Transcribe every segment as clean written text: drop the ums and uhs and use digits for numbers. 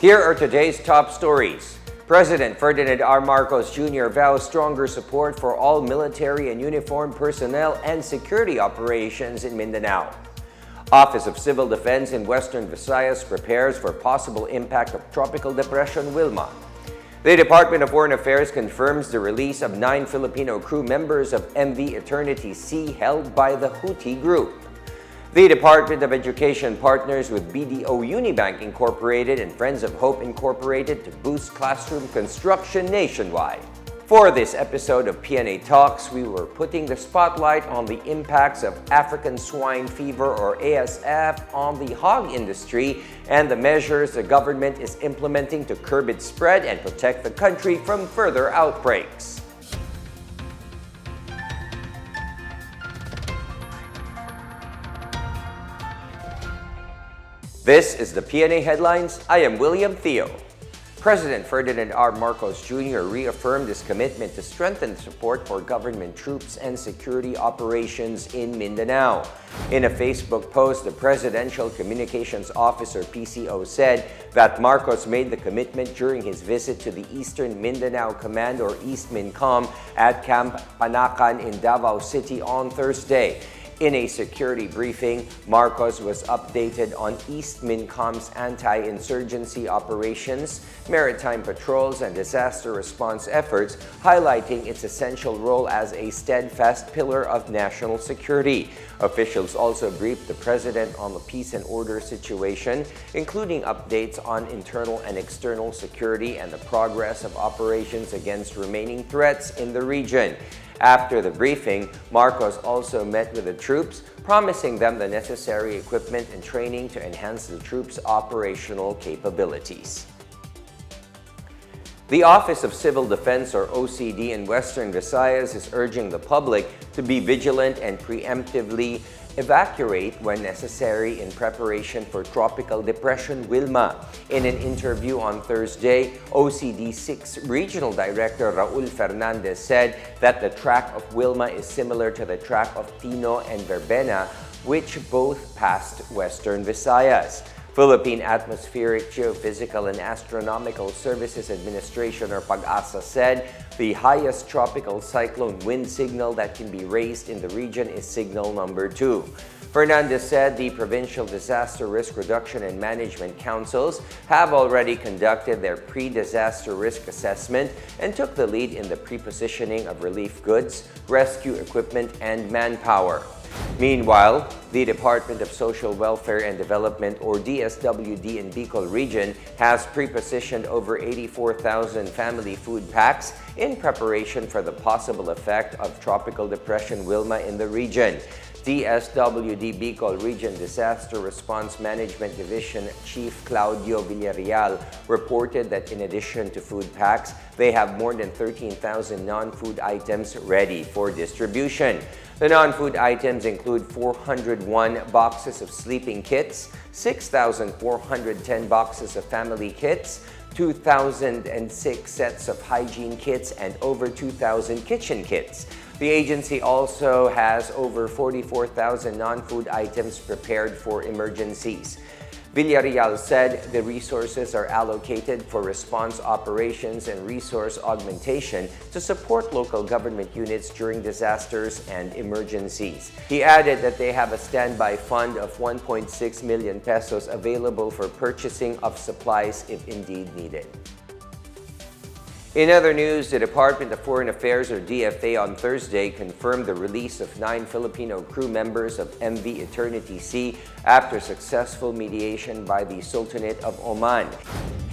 Here are today's top stories. President Ferdinand R. Marcos Jr. vows stronger support for all military and uniformed personnel and security operations in Mindanao. Office of Civil Defense in Western Visayas prepares for possible impact of Tropical Depression Wilma. The Department of Foreign Affairs confirms the release of 9 Filipino crew members of MV Eternity C held by the Houthi group. The Department of Education partners with BDO Unibank Incorporated and Friends of Hope Incorporated to boost classroom construction nationwide. For this episode of Pna Talks, we were putting the spotlight on the impacts of African swine fever or ASF on the hog industry and the measures the government is implementing to curb its spread and protect the country from further outbreaks. This is the Pna Headlines. I am William Theo. President Ferdinand R. Marcos Jr. reaffirmed his commitment to strengthen support for government troops and security operations in Mindanao. In a Facebook post, the Presidential Communications Officer PCO said that Marcos made the commitment during his visit to the Eastern Mindanao Command or East MINCOM at Camp Panakan in Davao City on Thursday. In a security briefing, Marcos was updated on East MINCOM's anti-insurgency operations, maritime patrols, and disaster response efforts, highlighting its essential role as a steadfast pillar of national security. Officials also briefed the president on the peace and order situation, including updates on internal and external security and the progress of operations against remaining threats in the region. After the briefing, Marcos also met with the troops, promising them the necessary equipment and training to enhance the troops' operational capabilities. The Office of Civil Defense or OCD in Western Visayas is urging the public to be vigilant and preemptively evacuate when necessary in preparation for Tropical Depression Wilma. In an interview on Thursday, OCD 6 Regional Director Raul Fernandez said that the track of Wilma is similar to the track of Tino and Verbena, which both passed Western Visayas. Philippine Atmospheric, Geophysical, and Astronomical Services Administration or PAGASA said the highest tropical cyclone wind signal that can be raised in the region is signal number 2. Fernandez said the Provincial Disaster Risk Reduction and Management Councils have already conducted their pre-disaster risk assessment and took the lead in the prepositioning of relief goods, rescue equipment, and manpower. Meanwhile, the Department of Social Welfare and Development or DSWD in Bicol Region has prepositioned over 84,000 family food packs in preparation for the possible effect of Tropical Depression Wilma in the region. DSWD Bicol Region Disaster Response Management Division Chief Claudio Villarreal reported that in addition to food packs, they have more than 13,000 non-food items ready for distribution. The non-food items include 401 boxes of sleeping kits, 6,410 boxes of family kits, 2,006 sets of hygiene kits, and over 2,000 kitchen kits. The agency also has over 44,000 non-food items prepared for emergencies. Villarreal said the resources are allocated for response operations and resource augmentation to support local government units during disasters and emergencies. He added that they have a standby fund of 1.6 million pesos available for purchasing of supplies if indeed needed. In other news, the Department of Foreign Affairs or DFA on Thursday confirmed the release of 9 Filipino crew members of MV Eternity C after successful mediation by the Sultanate of Oman.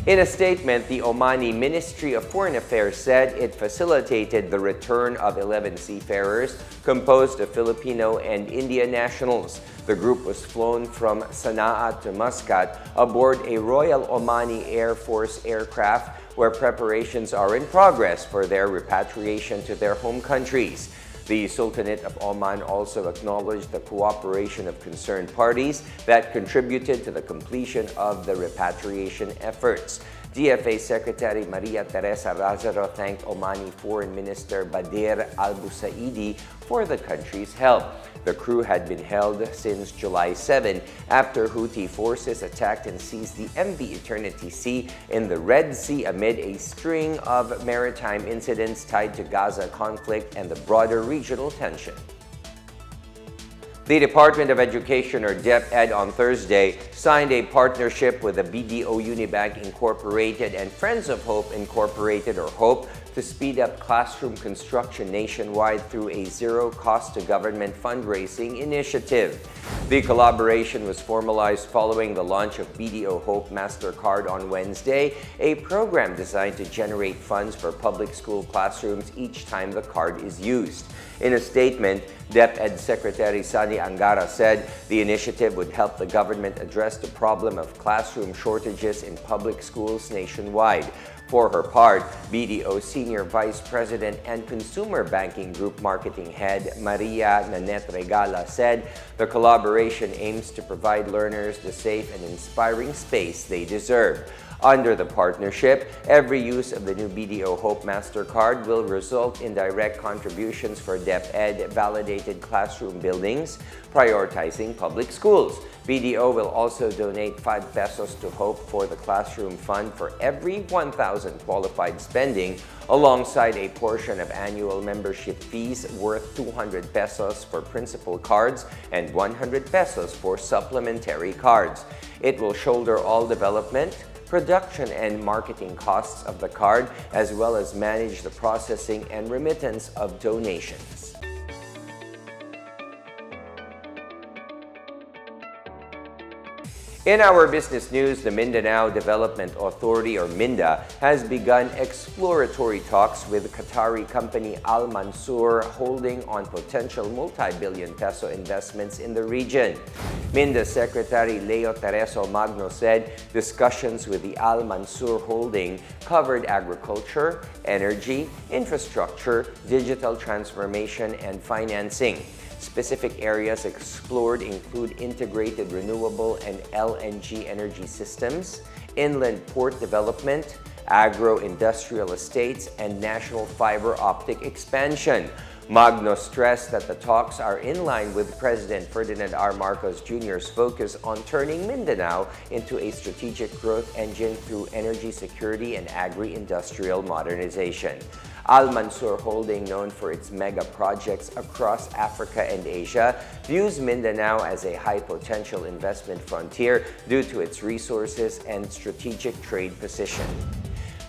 In a statement, the Omani Ministry of Foreign Affairs said it facilitated the return of 11 seafarers composed of Filipino and Indian nationals. The group was flown from Sana'a to Muscat aboard a Royal Omani Air Force aircraft where preparations are in progress for their repatriation to their home countries. The Sultanate of Oman also acknowledged the cooperation of concerned parties that contributed to the completion of the repatriation efforts. DFA Secretary Maria Teresa Razaro thanked Omani Foreign Minister Badir Al-Busaidi for the country's help. The crew had been held since July 7 after Houthi forces attacked and seized the MV Eternity Sea in the Red Sea amid a string of maritime incidents tied to Gaza conflict and the broader regional tension. The Department of Education, or DepEd, on Thursday signed a partnership with the BDO Unibank Incorporated and Friends of Hope Incorporated, or HOPE, to speed up classroom construction nationwide through a zero-cost-to-government fundraising initiative. The collaboration was formalized following the launch of BDO Hope MasterCard on Wednesday, a program designed to generate funds for public school classrooms each time the card is used. In a statement, DepEd Secretary Sani Angara said the initiative would help the government address the problem of classroom shortages in public schools nationwide. For her part, BDO Senior Vice President and Consumer Banking Group Marketing Head Maria Nanette Regala said the collaboration aims to provide learners the safe and inspiring space they deserve. Under the partnership, every use of the new BDO Hope MasterCard will result in direct contributions for DepEd-validated classroom buildings, prioritizing public schools. BDO will also donate 5 pesos to Hope for the classroom fund for every 1,000 qualified spending, alongside a portion of annual membership fees worth 200 pesos for principal cards and 100 pesos for supplementary cards. It will shoulder all development, production and marketing costs of the card, as well as manage the processing and remittance of donations. In our business news, the Mindanao Development Authority, or MinDA, has begun exploratory talks with Qatari company Al Mansour Holding on potential multi-billion peso investments in the region. MinDA Secretary Leo Tereso Magno said discussions with the Al Mansour Holding covered agriculture, energy, infrastructure, digital transformation, and financing. Specific areas explored include integrated renewable and LNG energy systems, inland port development, agro-industrial estates, and national fiber optic expansion. Magno stressed that the talks are in line with President Ferdinand R. Marcos Jr.'s focus on turning Mindanao into a strategic growth engine through energy security and agri-industrial modernization. Al Mansour Holding, known for its mega projects across Africa and Asia, views Mindanao as a high-potential investment frontier due to its resources and strategic trade position.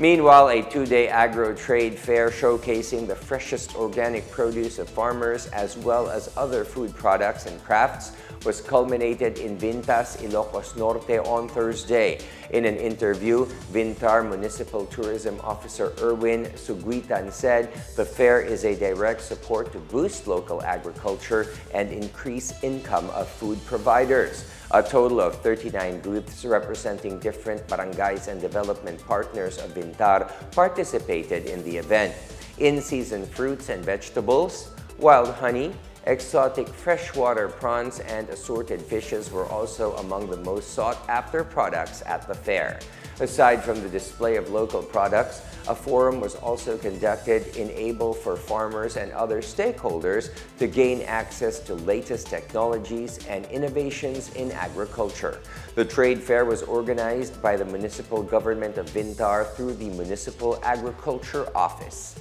Meanwhile, a 2-day agro-trade fair showcasing the freshest organic produce of farmers as well as other food products and crafts was culminated in Vintas, Ilocos Norte on Thursday. In an interview, Vintar Municipal Tourism Officer Erwin Suguitan said the fair is a direct support to boost local agriculture and increase income of food providers. A total of 39 booths representing different barangays and development partners of Vintar participated in the event. In-season fruits and vegetables, wild honey, exotic freshwater prawns, and assorted fishes were also among the most sought-after products at the fair. Aside from the display of local products, a forum was also conducted enable for farmers and other stakeholders to gain access to latest technologies and innovations in agriculture. The trade fair was organized by the municipal government of Vintar through the Municipal Agriculture Office.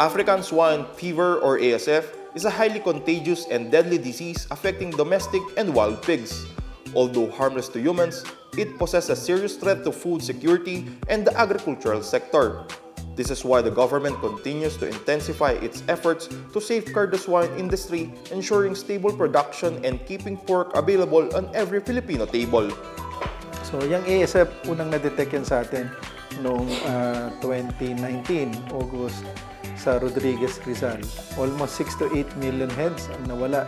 African swine fever, or ASF, is a highly contagious and deadly disease affecting domestic and wild pigs. Although harmless to humans, it poses a serious threat to food security and the agricultural sector. This is why the government continues to intensify its efforts to safeguard the swine industry, ensuring stable production and keeping pork available on every Filipino table. So, yung ASF, unang na-detect yan sa atin noong 2019, August, sa Rodriguez, Rizal. Almost 6 to 8 million heads ang nawala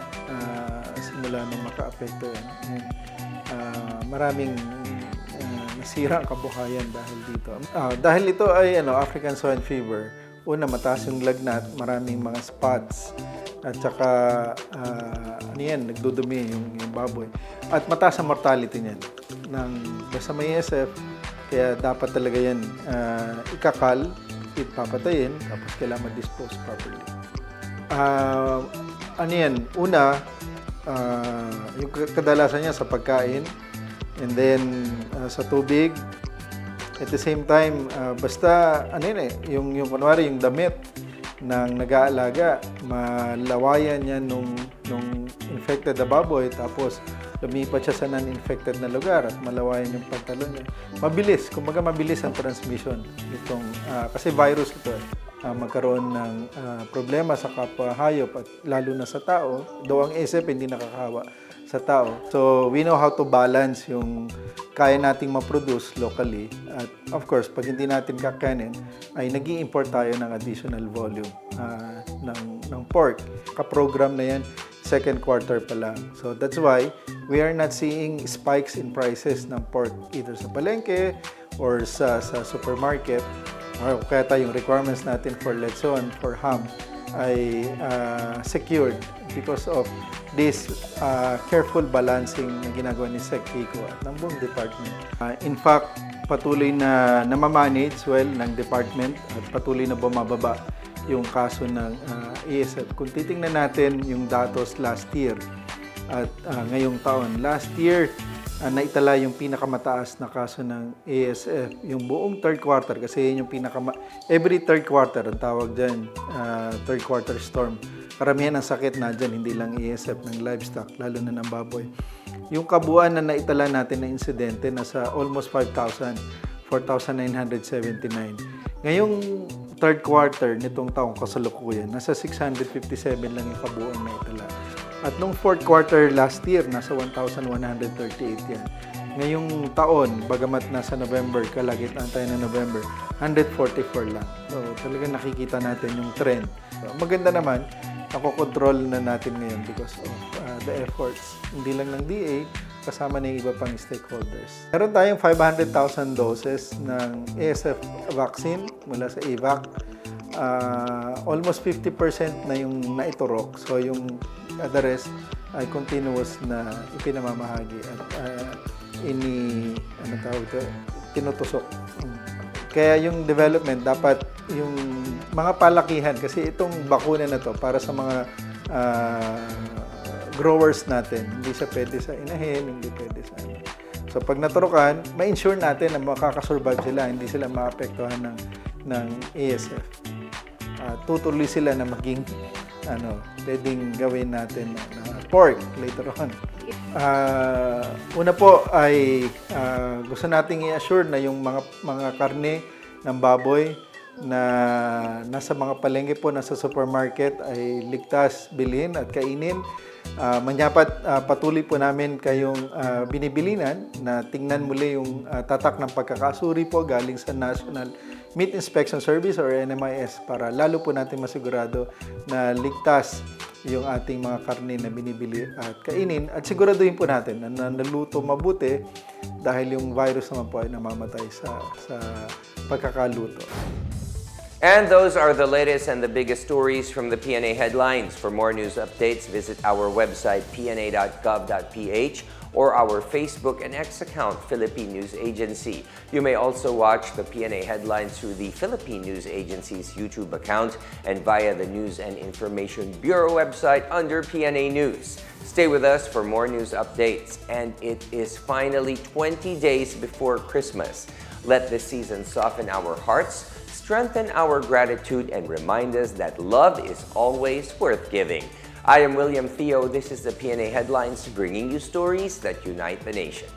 simula nung maka-apekto yan. And, maraming nasira ang kabuhayan dahil dito. Dahil ito ay African swine fever, una, mataas yung lagnat, maraming mga spots, At saka, nagdudumi yung baboy. At mataas ang mortality niyan. Basta may ESF, kaya dapat talaga yan ikakal, ipapatayin, tapos kailangan ma-dispose properly. Una, yung kadalasan niya sa pagkain, and then sa tubig. At the same time, basta yung kunwari yung damit ng nag-aalaga, malawayan niya nung infected na baboy, tapos lumipat siya sa non-infected na lugar at malawayan yung pantalon niya. Mabilis, kumbaga mabilis ang transmission itong kasi virus ito magkaroon ng problema sa kapwa hayop at lalo na sa tao. Though ang ESF hindi nakakahawa sa tao. So, we know how to balance yung kaya nating ma-produce locally. At of course, pag hindi natin kakainin, ay nag-i-import tayo ng additional volume ng pork. Ka-program na yan, second quarter pa lang. So, that's why we are not seeing spikes in prices ng pork either sa palengke or sa supermarket. Or kaya tayong requirements natin for lechon, for ham, ay secured because of this careful balancing na ginagawa ni Sec Kiko at ng buong department. In fact, patuloy na namamanage ng department at patuloy na bumababa yung kaso ng ESF. Kung titingnan natin yung datos last year at ngayong taon, last year naitala yung pinakamataas na kaso ng ESF, yung buong third quarter, kasi yun yung every third quarter, ang tawag dyan, third quarter storm. Karamihan ng sakit na dyan, hindi lang ESF ng livestock, lalo na ng baboy. Yung kabuuan na naitala natin na insidente, nasa almost 5,000, 4,979. Ngayong third quarter nitong taong kasalukuyan, nasa 657 lang yung kabuuan na itala. At nung fourth quarter last year, nasa 1,138 yan. Ngayong taon, bagamat nasa November, kalagitnaan tayo ng November, 144 lang. So, talagang nakikita natin yung trend. So, maganda naman, nakokontrol na natin ngayon because of the efforts. Hindi lang ng DA, kasama na yung iba pang stakeholders. Meron tayong 500,000 doses ng ASF vaccine mula sa AVAC. Almost 50% na yung naiturok. So, yung the rest ay continuous na ipinamamahagi at tinutusok. Kaya yung development, dapat yung mga palakihan, kasi itong bakuna na to para sa mga growers natin, hindi siya pwede sa inahin, hindi pwede sa So pag naturukan, ma-ensure natin na makakasurvive sila, hindi sila maapektuhan ng ASF. Tutuloy sila na maging pwedeng gawin natin na pork later on. Una po ay gusto nating i-assure na yung mga karne ng baboy na nasa mga palengke po, nasa supermarket ay ligtas bilhin at kainin. Manyapat patuloy po namin kayong binibilinan na tingnan muli yung tatak ng pagkakasuri po galing sa National Meat Inspection Service or NMIS para lalo po natin masigurado na ligtas yung ating mga karne na binibili at kainin at siguraduhin po natin na naluto mabuti dahil yung virus naman po ay namamatay sa pagkakaluto. And those are the latest and the biggest stories from the Pna Headlines. For more news updates, visit our website pna.gov.ph or our Facebook and X account, Philippine News Agency. You may also watch the Pna Headlines through the Philippine News Agency's YouTube account and via the News and Information Bureau website under PNA News. Stay with us for more news updates. And it is finally 20 days before Christmas. Let this season soften our hearts, strengthen our gratitude, and remind us that love is always worth giving. I am William Theo. This is the PNA Headlines, bringing you stories that unite the nation.